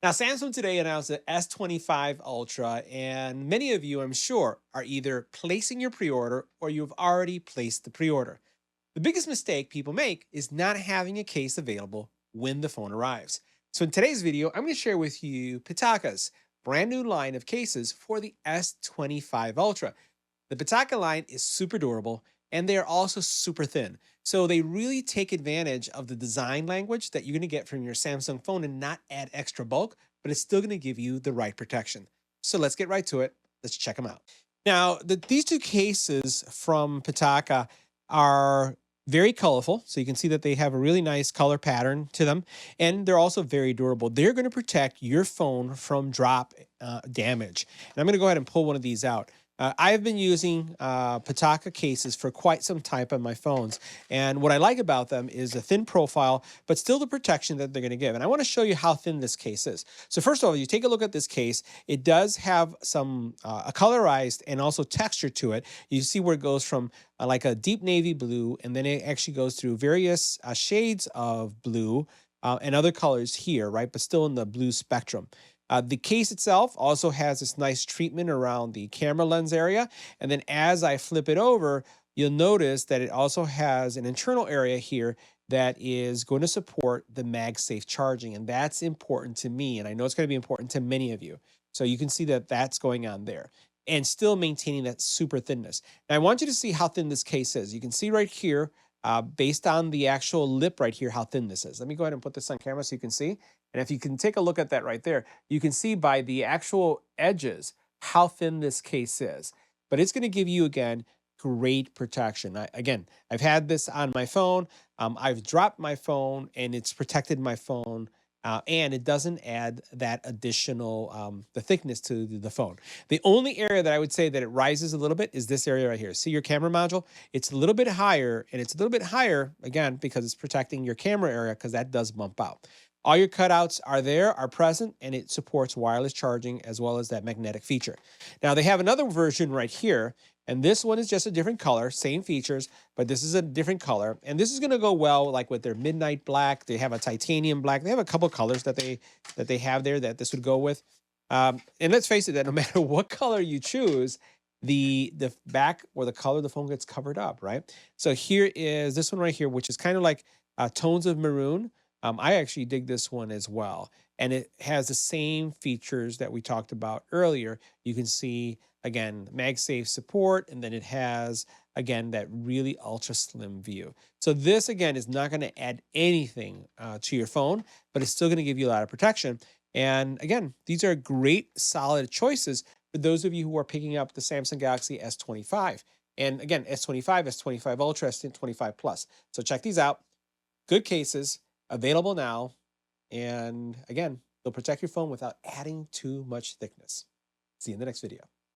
Now, Samsung today announced the S25 Ultra, and many of you, I'm sure, are either placing your pre order or you've already placed the pre order. The biggest mistake people make is not having a case available when the phone arrives. So, in today's video, I'm going to share with you Pitaka's brand new line of cases for the S25 Ultra. The Pitaka line is super durable and they are also super thin. So they really take advantage of the design language that you're going to get from your Samsung phone and not add extra bulk, but it's still going to give you the right protection. So let's get right to it. Let's check them out. Now, these two cases from Pitaka are very colorful. So you can see that they have a really nice color pattern to them. And they're also very durable. They're going to protect your phone from drop damage. And I'm going to go ahead and pull one of these out. I've been using Pitaka cases for quite some time on my phones. And what I like about them is a thin profile, but still the protection that they're going to give. And I want to show you how thin this case is. So first of all, you take a look at this case. It does have some a colorized and also texture to it. You see where it goes from like a deep navy blue, and then it actually goes through various shades of blue and other colors here, right? But still in the blue spectrum. The case itself also has this nice treatment around the camera lens area. And then as I flip it over, you'll notice that it also has an internal area here that is going to support the MagSafe charging. And that's important to me. And I know it's going to be important to many of you. So you can see that that's going on there and still maintaining that super thinness. Now, I want you to see how thin this case is. You can see right here, based on the actual lip right here, how thin this is. Let me go ahead and put this on camera so you can see. And if you can take a look at that right there, you can see by the actual edges how thin this case is. But it's going to give you, again, great protection. I've had this on my phone. I've dropped my phone and it's protected my phone. And it doesn't add that additional the thickness to the phone. The only area that I would say that it rises a little bit is this area right here. See your camera module? It's a little bit higher, and it's a little bit higher, again, because it's protecting your camera area, because that does bump out. All your cutouts are present, and it supports wireless charging as well as that magnetic feature. Now, they have another version right here, and this one is just a different color, same features, but this is a different color. And this is going to go well like with their midnight black. They have a titanium black. They have a couple colors that they have there that this would go with. And let's face it, that no matter what color you choose, the back or the color of the phone gets covered up, right? So here is this one right here, which is kind of like tones of maroon. I actually dig this one as well. And it has the same features that we talked about earlier. You can see, again, MagSafe support, and then it has, again, that really ultra slim view. So this, again, is not going to add anything to your phone, but it's still going to give you a lot of protection. And again, these are great, solid choices for those of you who are picking up the Samsung Galaxy S25. And again, S25, S25 Ultra, S25 Plus. So check these out. Good cases, available now. And again, they'll protect your phone without adding too much thickness. See you in the next video.